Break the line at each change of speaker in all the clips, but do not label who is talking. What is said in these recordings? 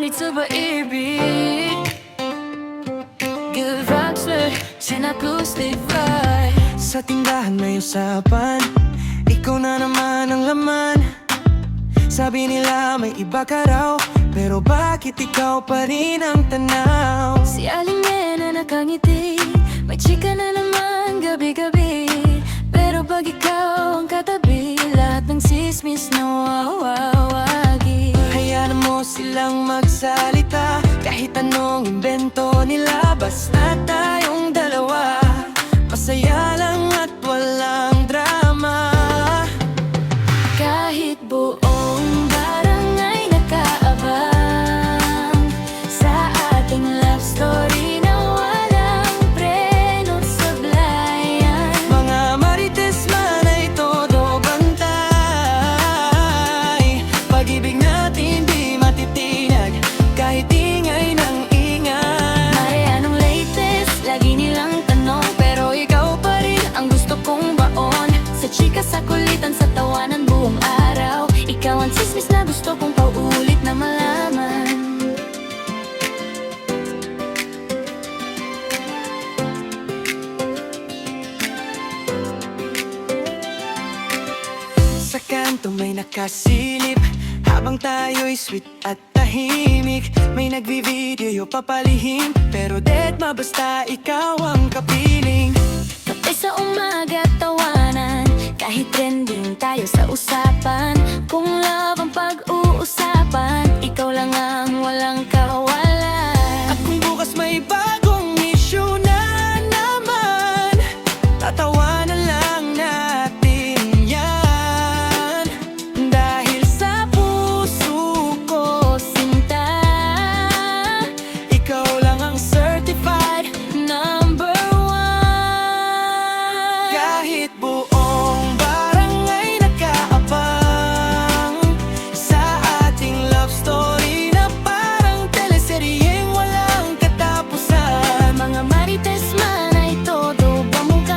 ngunit sa pag-ibig. Good vibes with Santa Cruz Divide.
Sa tindahan may usapan, ikaw na naman ang laman. Sabi nila may iba ka raw, pero bakit ikaw pa rin ang tanaw?
Si Aling Nena nakangiti, may chika na naman gabi-gabi. Pero pag ikaw ang katabi, lahat ng sismis na wawawagi.
Hayaan mo silang magsalita, kahit anong imbento nila. Basta tayong dalawa, masaya lang at walang drama.
Kahit buong barangay nakaabang sa ating love story na walang preno sablayan.
Mga marites man ay todo bantay. Pag-ibig natin di matitinag, kahit ingay ng ingay.
Mare, anong latest? Lagi nilang tanong, pero ikaw pa rin ang gusto kong baon. Sa chika, sa kulitan, sa tawanan buong araw. Ikaw ang chismis na gusto kong paulit na malaman.
Sa kanto may nakasilip, habang tayo'y sweet at tahimik. May nagvi-video papalihim, pero dead ma basta ikaw ang kapiling.
Kapay sa umaga tawanan, kahit trending tayo sa usapan. Kung love ang pag-uusapan, ikaw lang ang walang kawalan.
At kung bukas may bagong issue na naman, tatawanan lang natin yan. Dahil sa puso ko sinta, ikaw lang ang certified
Number one.
kahit buong barangay nakaabang sa ating love story na parang teleseryeng walang katapusan.
Mga marites man ay todo bamukay.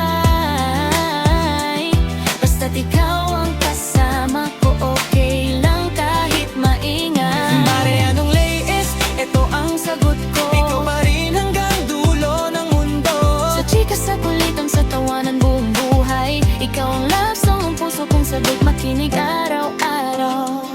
Basta't ikaw ang kasama ko, okay lang kahit maingay.
Mare, anong latest? Ito ang sagot ko. Ikaw pa rin hanggang dulo ng mundo.
Sa chika, sa kulitan, sa tawanan buong buhay. Ikaw ang love song, ang puso kong sabik makinig araw-araw.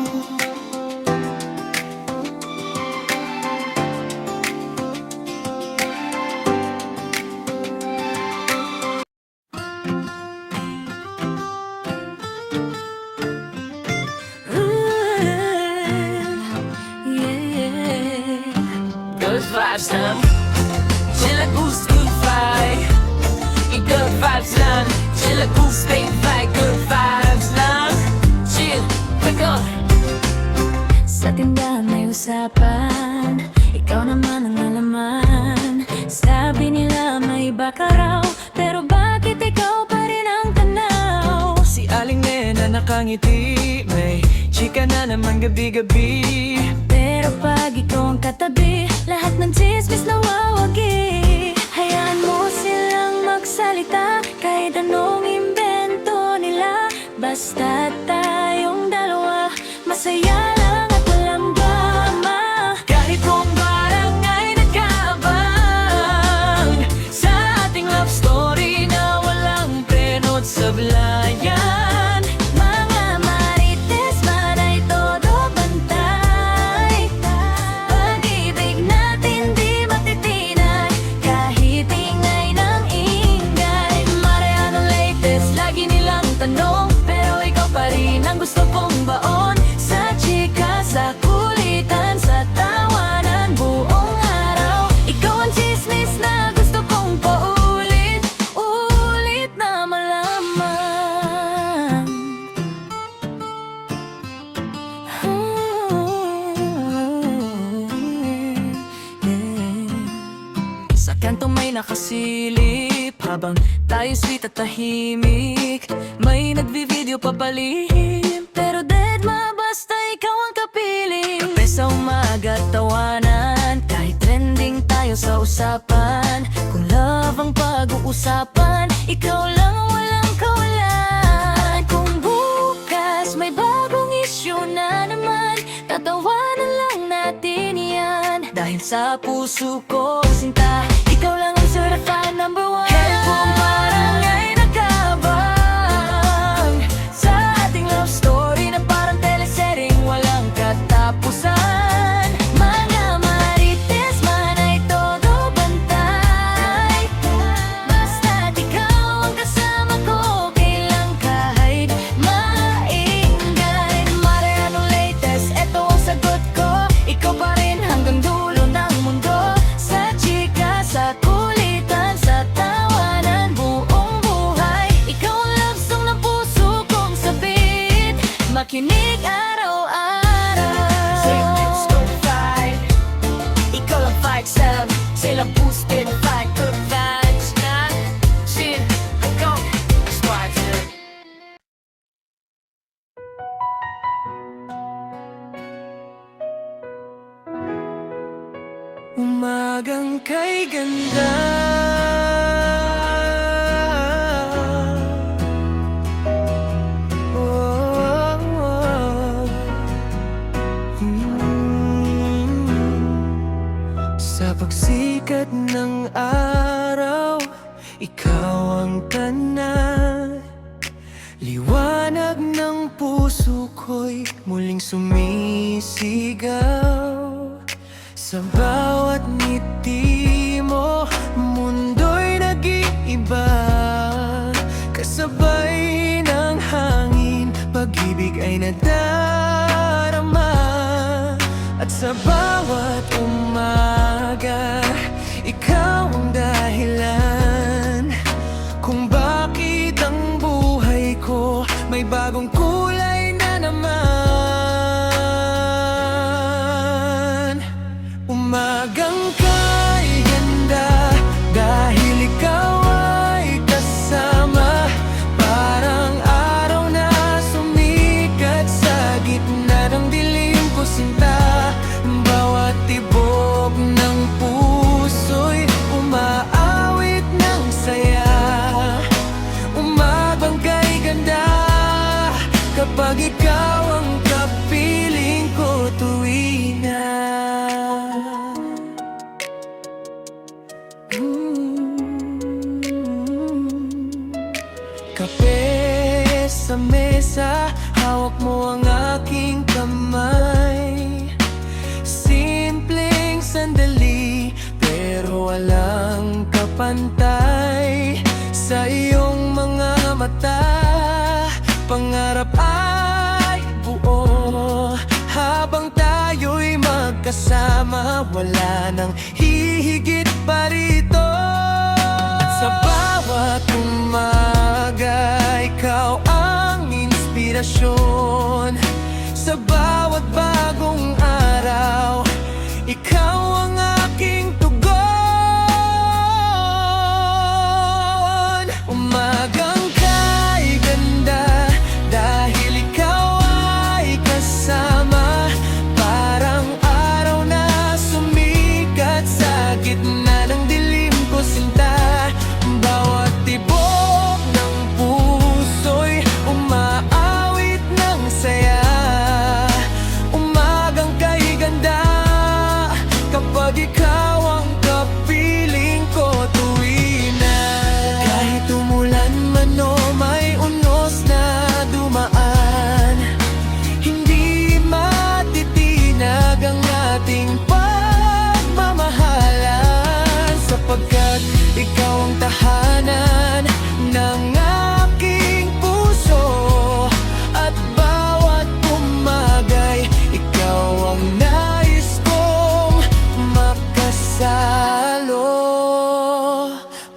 Good vibes lang, chilla goose good vibe. Good vibes lang, chilla goose fake vibe. Good vibes lang, chill, pick up.
Sa tindahan may usapan, ikaw naman ang alaman. Sabi nila may iba ka raw, pero bakit ikaw pa rin ang tanaw?
Si Aling Nena nakangiti, may chika na naman gabi-gabi.
Pero pag ikaw ang katabi, lahat ng chismis nawawagi. Hayaan mo silang magsalita, kahit anong imbento nila. Basta tayong dalawa, masaya lang at walang drama.
Kahit buong barangay nagkaabang sa ating love story na walang preno't sablayan.
Mga marites man ay todo bantay. Pag-ibig natin di matitinag, kahit ingay ng ingay. Mare, anong latest? Lagi nilang tanong, pero ikaw pa rin ang gusto kong baon. Sa chika, sa kulitan, sa tawanan buong araw. Ikaw ang chismis na gusto kong paulit-ulit na malaman.
Sa kanto may nakasilip, habang tayo sweet at tahimik. May nagvi-video papalihim,
Pero dead ma basta ikaw ang kapiling.
kape sa umaga tawanan, kahit trending tayo sa usapan.
Kung love ang pag-uusapan, ikaw lang ang walang kawalan. Kung bukas may bagong issue na naman, tatawanan lang natin yan. sa puso ko, sinta. Ikaw lang ang certified number one. Kaya kung parang ay nakabang sa ating love story na parang telesetting, walang katapusan. Mga marites man ay todo bantay, basta't ikaw ang kasama ko, kailang kahit maingay. Mare anong latest, eto ang sagot ko. Ikaw pa rin hanggang dulo ng mundo. Sa chika, sa kulitan, sa tawanan, buong buhay. Ikaw ang love song ng puso kong sabit, makinig araw-araw.
Say let's go fight. Ikaw lang fight sab. Say lang boosted fight. Good vibes na. Shit, go. Squad to
Umagang kay ganda. Oh, oh. Sa pagsikat ng araw, ikaw ang tanan. Liwanag ng puso ko'y muling sumisigaw. Sa bawat ngiti mo, mundo'y nag-iiba. Kasabay ng hangin, pag-ibig ay nadarama. At sa bawat umaga, ikaw ang dahilan kung bakit ang buhay ko may bagong kulay na naman. Umagang kay ganda, dahil ikaw ay kasama. Parang araw na sumikat sa gitna ng dilim ko, sinta. Bawat tibok ng puso'y umaawit ng saya. Umagang kay ganda, kapag ikaw ang kapiling ko tuwina. Kape sa mesa, hawak mo ang aking kamay. Simpleng sandali, pero walang kapantay. Sa iyong mga mata, pangarap ay buo. Habang tayo'y magkasama, wala nang hihigit pa rito. At sa bawat umaga, ikaw ang inspirasyon. Sa bawat bagong araw, ikaw ang aking tugon. Umagang kay ganda, dahil ikaw ay kasama. Parang araw na sumikat sa gitna ng dilim ko, sinta. Bawat tibok ng puso'y umaawit ng saya. Umagang kay ganda, kapag ikaw ang kapiling ko tuwina. Kahit umulan man o may unos na dumaan, hindi matitinag ang ating pagmamahalan. Sapagkat ikaw ang tahanan ng aking puso. At bawat umaga'y ikaw ang nais kong makasalo.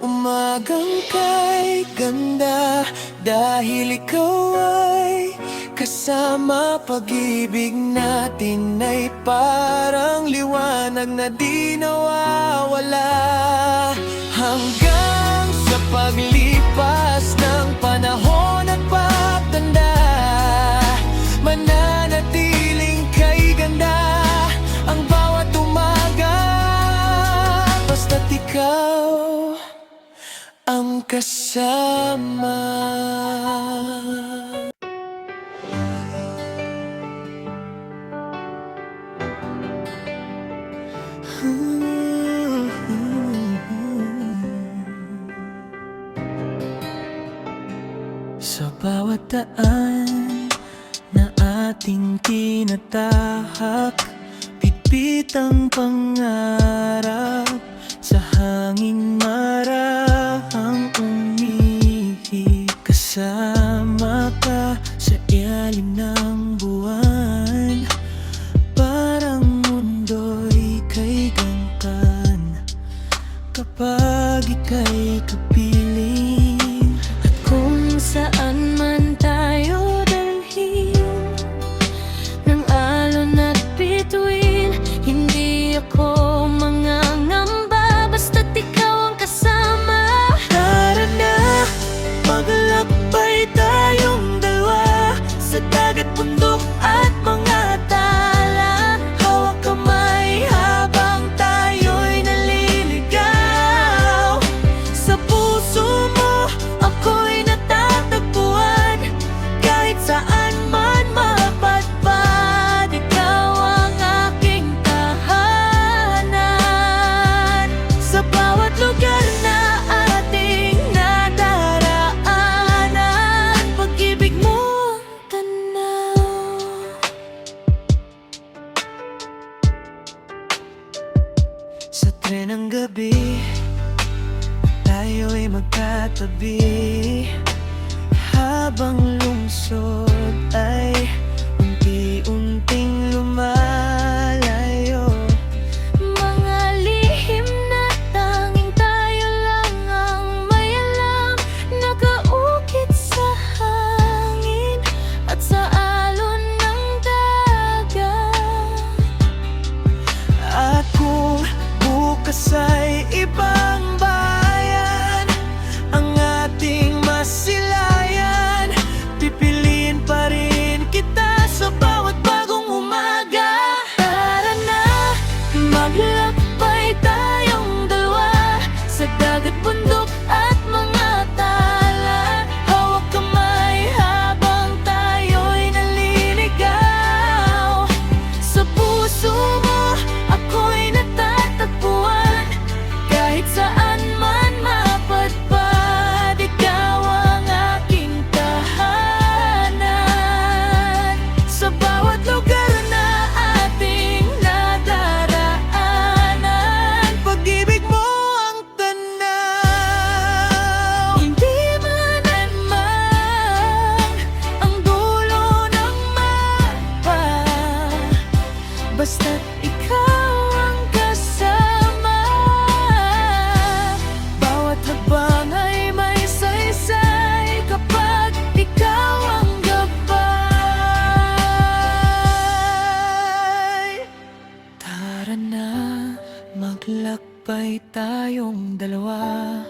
Umagang kay ganda, dahil ikaw ay kasama. Pag-ibig natin ay parang liwanag na di nawawala. Hanggang sa paglipas ng panahon at pagtanda, mananatiling kay ganda ang bawat umaga. Basta't ikaw ang kasama. Ooh. daan na ating tinatahak, pitpit ang pangarap, sa hangin marahang umihip. Kasama ka sa ilalim ng buwan, parang mundo'y kay gangkan kapag ika'y kapiling.
At kung saan man tayo dalhin ng alon at bituin, hindi ako mangangamba basta't ikaw ang kasama.
Tara na, maglakbay tayong dalawa sa dagat, bundok at mga tala. Hawak kamay habang tayo'y naliligaw. Sa puso mo ako'y natatagpuan, kahit saan man mapadpad, ikaw ang aking tahanan. Sa bawat lugar na ating nadaraanan, pag-ibig mo ang tanaw. Sa tren ng gabi, tayo'y magkatabi, habang lungsod ay unti-unting lumalayo.
Mga lihim na tanging tayo lang ang may alam, nakaukit sa hangin at sa alon ng dagat.
At kung bukas ay ibang bayan ang ating masilayan, pipiliin pa rin kita sa bawat bagong umaga.
Tara na, maglakbay tayong dalawa sa dagat, bundok at mga tala. Hawak kamay habang tayo'y naliligaw. Sa puso mo ako'y natatagpuan, kahit saan man mapadpad, ikaw ang aking tahanan. Sa bawat lugar na ating nadaraanan,
Pag-ibig mo ang tanaw.
hindi man ang dulo ng mapa, basta't ikaw ang kasama.
Bawat habang ay may saysay kapag ikaw ang gabay. Tara na, maglakbay tayong dalawa